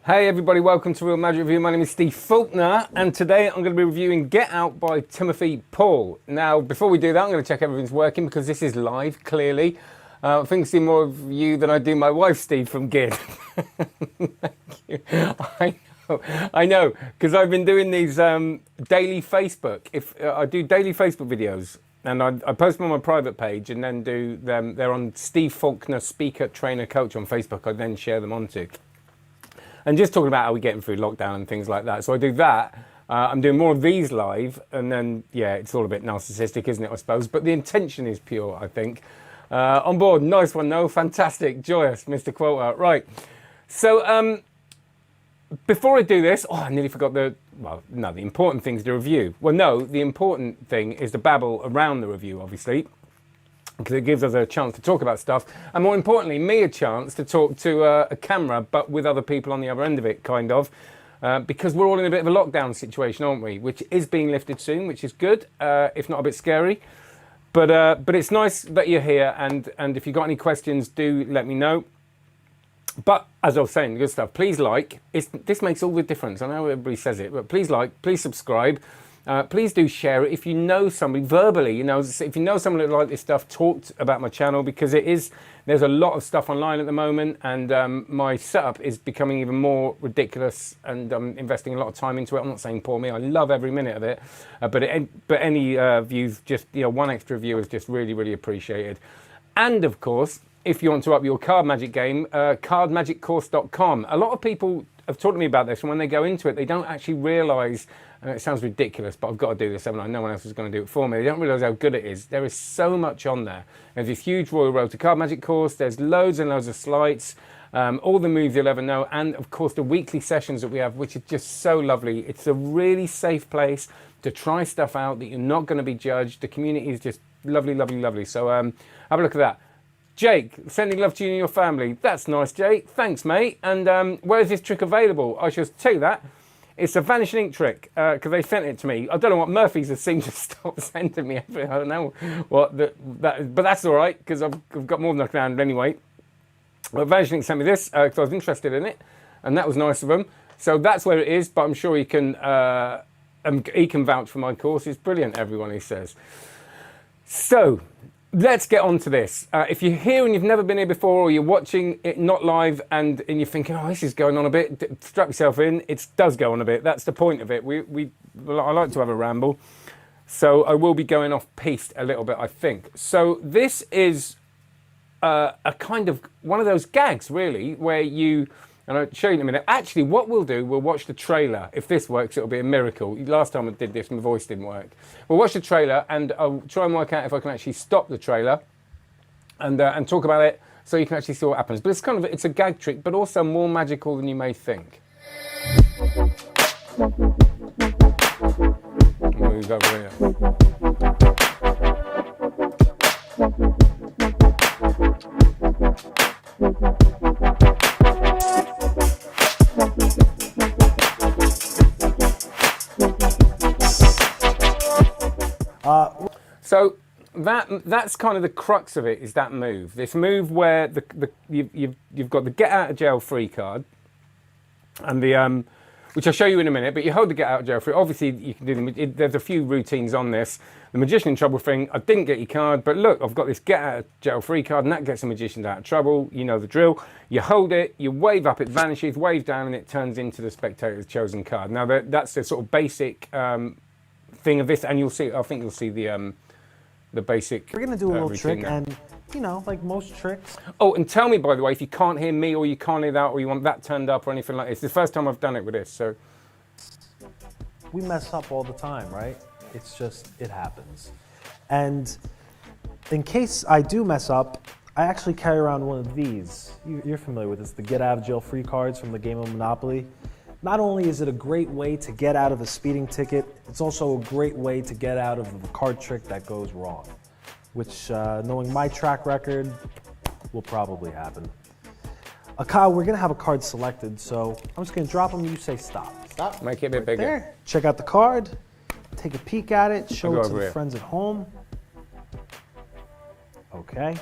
Hey everybody, welcome to Real Magic Review. My name is Steve Faulkner, and today I'm going to be reviewing Get Out by Timothy Paul. Now, before we do that, I'm going to check everything's working because this is live, clearly. I think I see more of you than I do my wife, Steve, from Gid. Thank you. I know, because I've been doing these daily Facebook. I do daily Facebook videos, and I post them on my private page and then do them. They're on Steve Faulkner, speaker, trainer, coach on Facebook. I then share them onto. And just talking about how we're getting through lockdown and things like that. So I do that. I'm doing more of these live, and then, yeah, it's all a bit narcissistic, isn't it, I suppose? But the intention is pure, I think. On board, nice one, no, fantastic, joyous, Mr. Quota. Right, so before I do this, I nearly forgot the important thing is the review. Well, no, the important thing is the babble around the review, obviously, because it gives us a chance to talk about stuff, and more importantly, me a chance to talk to a camera, but with other people on the other end of it, kind of, because we're all in a bit of a lockdown situation, aren't we? Which is being lifted soon, which is good, if not a bit scary. But it's nice that you're here, and if you've got any questions, do let me know. But as I was saying, good stuff. Please like. This makes all the difference. I know everybody says it, but please like, please subscribe. Please do share it. If you know somebody verbally, if you know someone that like this stuff, talk about my channel, because there's a lot of stuff online at the moment, and my setup is becoming even more ridiculous, and I'm investing a lot of time into it. I'm not saying poor me, I love every minute of it, but any views, just one extra view is just really, really appreciated. And of course, if you want to up your card magic game, cardmagiccourse.com. A lot of people have talked to me about this, and when they go into it, they don't actually realise, and it sounds ridiculous, but I've got to do this, haven't I? No one else is going to do it for me. They don't realise how good it is. There is so much on there. There's this huge Royal Road to Card Magic course. There's loads and loads of slides, all the moves you'll ever know, and of course the weekly sessions that we have, which are just so lovely. It's a really safe place to try stuff out that you're not going to be judged. The community is just lovely, lovely, lovely. So have a look at that. Jake, sending love to you and your family. That's nice, Jake. Thanks, mate. And where is this trick available? I shall tell you that. It's a vanishing ink trick, because they sent it to me. I don't know what Murphy's has seemed to stop sending me everything. I don't know what but that's all right, because I've got more than enough around anyway. But Vanishing Ink sent me this because I was interested in it, and that was nice of them. So that's where it is, but I'm sure he can vouch for my course. It's brilliant, everyone, he says. So let's get on to this. If you're here and you've never been here before, or you're watching it not live and you're thinking, oh, this is going on a bit, strap yourself in. It does go on a bit. That's the point of it. I like to have a ramble. So I will be going off piste a little bit, I think. So this is a kind of one of those gags, really, where and I'll show you in a minute. Actually, what we'll do, we'll watch the trailer. If this works, it'll be a miracle. Last time I did this, my voice didn't work. We'll watch the trailer, and I'll try and work out if I can actually stop the trailer and talk about it, so you can actually see what happens. But it's a gag trick, but also more magical than you may think. Move over here. So that's kind of the crux of it, is that move. This move where you've got the get out of jail free card, and which I'll show you in a minute. But you hold the get out of jail free. Obviously, you can do there's a few routines on this. The magician in trouble thing. I didn't get your card, but look, I've got this get out of jail free card, and that gets the magician out of trouble. You know the drill. You hold it, you wave up, it vanishes. Wave down, and it turns into the spectator's chosen card. Now that's the sort of basic thing of this, and you'll see. I think you'll see the basic. We're gonna do a little trick, now. and like most tricks. Oh, and tell me, by the way, if you can't hear me, or you can't hear that, or you want that turned up, or anything like this. It's the first time I've done it with this, so. We mess up all the time, right? It's just, it happens. And in case I do mess up, I actually carry around one of these. You're familiar with this, the get out of jail free cards from the game of Monopoly. Not only is it a great way to get out of a speeding ticket, it's also a great way to get out of a card trick that goes wrong, which, knowing my track record, will probably happen. Kyle, we're gonna have a card selected, so I'm just gonna drop them, you say stop. Stop. Make it a bit bigger. There. Check out the card, take a peek at it, show it to the friends at home. Okay.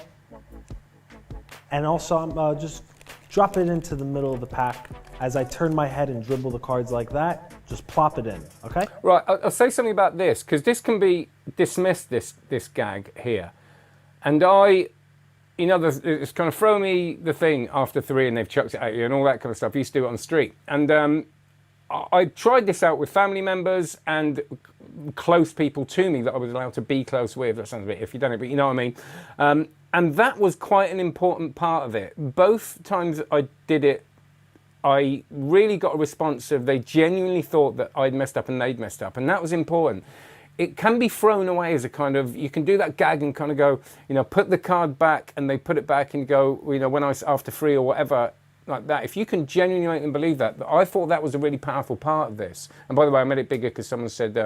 And also, just drop it into the middle of the pack As I turn my head and dribble the cards like that, just plop it in, okay? Right, I'll say something about this, because this can be dismissed, this gag here. And it's kind of throw me the thing after 3 and they've chucked it at you and all that kind of stuff. I used to do it on the street. And I tried this out with family members and close people to me that I was allowed to be close with. That sounds a bit iffy, doesn't it? But you know what I mean? And that was quite an important part of it. Both times I did it, I really got a response of they genuinely thought that I'd messed up and they'd messed up, and that was important. It can be thrown away as a kind of, you can do that gag and kind of go, put the card back, and they put it back and go, when I was after 3 or whatever, like that. If you can genuinely make them believe that, I thought that was a really powerful part of this. And by the way, I made it bigger because someone said,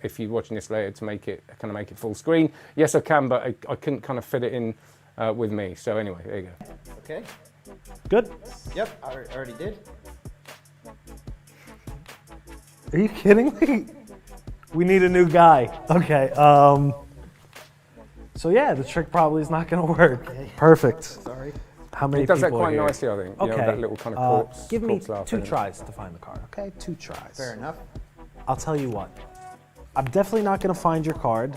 if you're watching this later, to make it full screen. Yes, I can, but I couldn't kind of fit it in with me. So anyway, there you go. Okay. Good? Yep, I already did. Are you kidding me? We need a new guy. Okay. So yeah, the trick probably is not going to work. Okay. Perfect. Sorry. How many It does that people quite are here? nicely, I think. Okay. That little kind of corpse. Give me corpse laugh, 2 isn't it? tries to find the card. Okay, 2 tries. Fair enough. I'll tell you what. I'm definitely not going to find your card,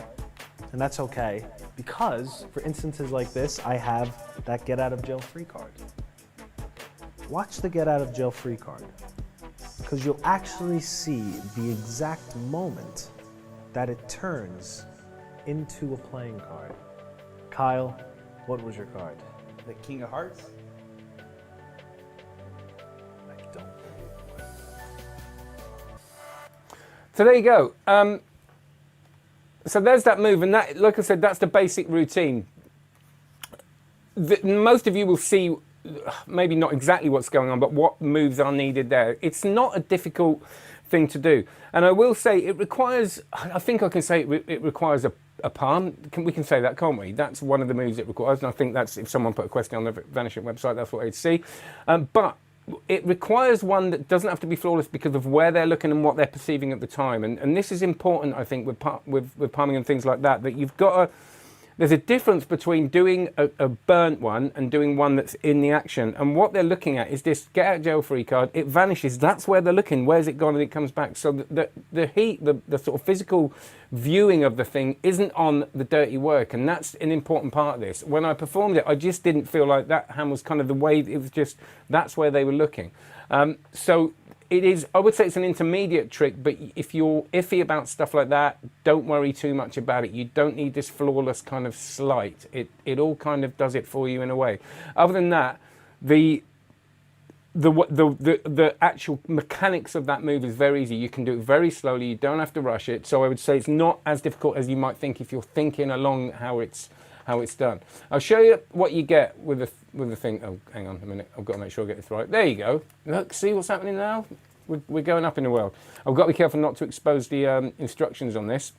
and that's okay, because for instances like this, I have that get out of jail free card. Watch the get out of jail free card, because you'll actually see the exact moment that it turns into a playing card. Kyle, what was your card? The King of Hearts. I don't. So there you go. So there's that move, and that, like I said, that's the basic routine. Most of you will see, maybe not exactly what's going on, but what moves are needed there. It's not a difficult thing to do. And I will say it requires, I think I can say it requires a palm. We can say that, can't we? That's one of the moves it requires. And I think that's, if someone put a question on the Vanishing website, that's what they'd see. But it requires one that doesn't have to be flawless because of where they're looking and what they're perceiving at the time. And this is important, I think, with palming and things like that, that you've got to, there's a difference between doing a burnt one and doing one that's in the action. And what they're looking at is this get out jail free card. It vanishes. That's where they're looking. Where's it gone? And it comes back. So the heat, the sort of physical viewing of the thing isn't on the dirty work. And that's an important part of this. When I performed it, I just didn't feel like that hand was kind of the way, it was just, that's where they were looking. So it is, I would say it's an intermediate trick, but if you're iffy about stuff like that, don't worry too much about it. You don't need this flawless kind of sleight. It all kind of does it for you in a way. Other than that, the actual mechanics of that move is very easy. You can do it very slowly. You don't have to rush it. So I would say it's not as difficult as you might think if you're thinking along how it's done. I'll show you what you get with the thing. Oh, hang on a minute. I've got to make sure I get this right. There you go. Look, see what's happening now? We're going up in the world. I've got to be careful not to expose the instructions on this.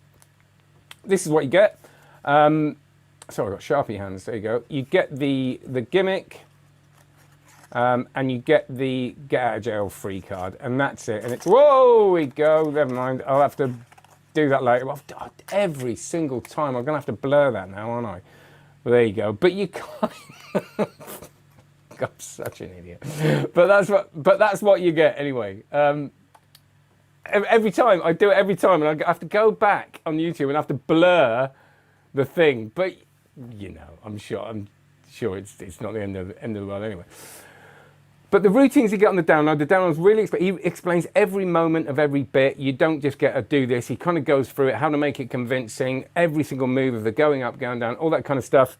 This is what you get. Sorry, I've got Sharpie hands. There you go. You get the gimmick, and you get the get out of jail free card, and that's it. And it's, whoa, we go. Never mind. I'll have to do that later. Every single time. I'm going to have to blur that now, aren't I? Well, there you go. But you can't. I'm such an idiot. But that's what you get anyway. Every time I do it, and I have to go back on YouTube and I have to blur the thing. But I'm sure it's not the end of the world anyway. But the routines you get on the download's really, he explains every moment of every bit. You don't just get to do this. He kind of goes through it, how to make it convincing, every single move of the going up, going down, all that kind of stuff.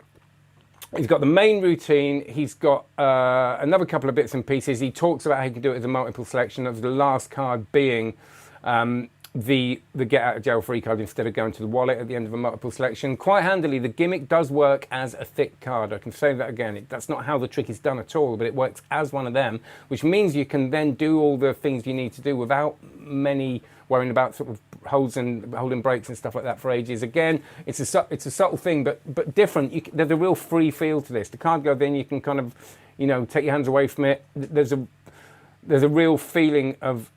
He's got the main routine. He's got another couple of bits and pieces. He talks about how you can do it as a multiple selection, of the last card being the get out of jail free card instead of going to the wallet at the end of a multiple selection. Quite handily, the gimmick does work as a thick card. I can say that again. That's not how the trick is done at all, but it works as one of them, which means you can then do all the things you need to do without many worrying about sort of holding breaks and stuff like that for ages. Again, it's a subtle thing, but different. There's a real free feel to this. The card goes in, you can kind of, take your hands away from it. There's a real feeling of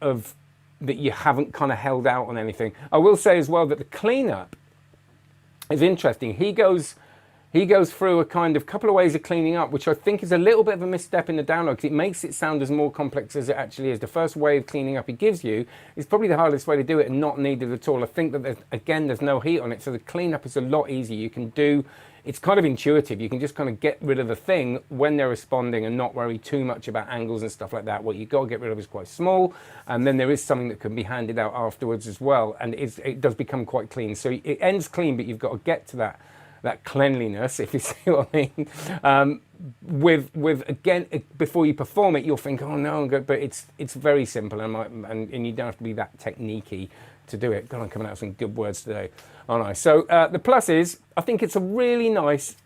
that you haven't kind of held out on anything. I will say as well that the cleanup is interesting. He goes he goes through a kind of couple of ways of cleaning up, which I think is a little bit of a misstep in the download because it makes it sound as more complex as it actually is. The first way of cleaning up he gives you is probably the hardest way to do it and not needed at all. I think that, there's no heat on it, so the cleanup is a lot easier. You can do, it's kind of intuitive. You can just kind of get rid of the thing when they're responding and not worry too much about angles and stuff like that. What you've got to get rid of is quite small, and then there is something that can be handed out afterwards as well, and it does become quite clean. So it ends clean, but you've got to get to that cleanliness, if you see what I mean. With again, before you perform it, you'll think, oh no, but it's very simple, and you don't have to be that techniquey to do it. God, I'm coming out with some good words today, aren't I? So the plus is, I think it's a really nice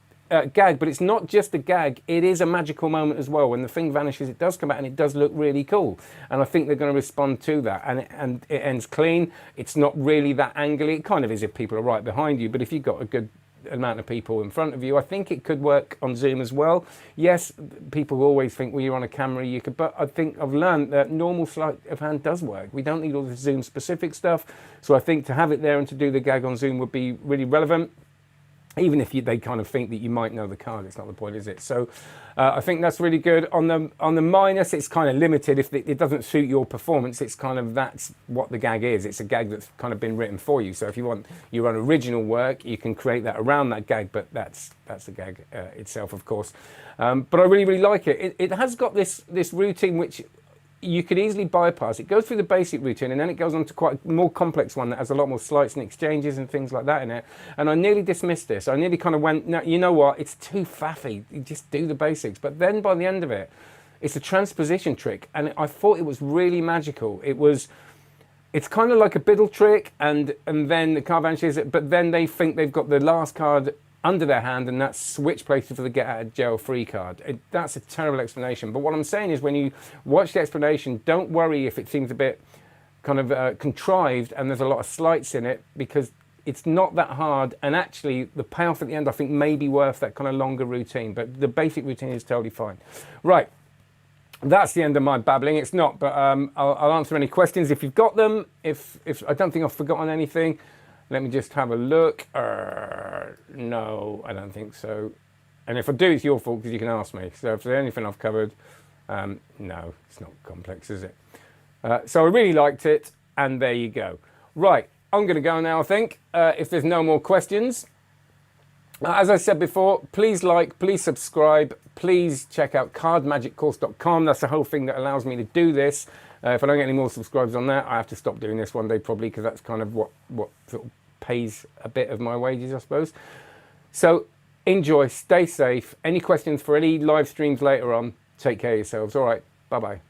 gag, but it's not just a gag, it is a magical moment as well. When the thing vanishes, it does come out and it does look really cool, and I think they're going to respond to that, and it ends clean. It's not really that angly. It kind of is if people are right behind you, but if you've got a good amount of people in front of you, I think it could work on Zoom as well. Yes, people always think, well, you're on a camera, you could, but I think I've learned that normal sleight of hand does work. We don't need all the Zoom specific stuff, so I think to have it there and to do the gag on Zoom would be really relevant. Even if they kind of think that you might know the card, it's not the point, is it? So I think that's really good. On the minus, it's kind of limited. If it doesn't suit your performance, it's kind of, that's what the gag is. It's a gag that's kind of been written for you. So if you want your own original work, you can create that around that gag, but that's the gag itself, of course. But I really, really like it. It has got this routine which you could easily bypass. It goes through the basic routine and then it goes on to quite a more complex one that has a lot more slights and exchanges and things like that in it. And I nearly dismissed this. I nearly kind of went, no, you know what, it's too faffy. You just do the basics. But then by the end of it, it's a transposition trick. And I thought it was really magical. It's kind of like a biddle trick, and then the card vanishes, but then they think they've got the last card under their hand, and that's switch places for the get out of jail free card. That's a terrible explanation. But what I'm saying is, when you watch the explanation, don't worry if it seems a bit kind of contrived and there's a lot of slights in it, because it's not that hard. And actually, the payoff at the end, I think, may be worth that kind of longer routine. But the basic routine is totally fine. Right. That's the end of my babbling. It's not, but I'll answer any questions if you've got them. If I don't think I've forgotten anything. Let me just have a look. No, I don't think so. And if I do, it's your fault because you can ask me. So if there's anything I've covered, no, it's not complex, is it? So I really liked it, and there you go. Right, I'm going to go now, I think, if there's no more questions. As I said before, please like, please subscribe, please check out cardmagiccourse.com. That's the whole thing that allows me to do this. If I don't get any more subscribers on that, I have to stop doing this one day probably, because that's kind of what sort of pays a bit of my wages, I suppose. So enjoy, stay safe. Any questions for any live streams later on, take care of yourselves. All right, bye-bye.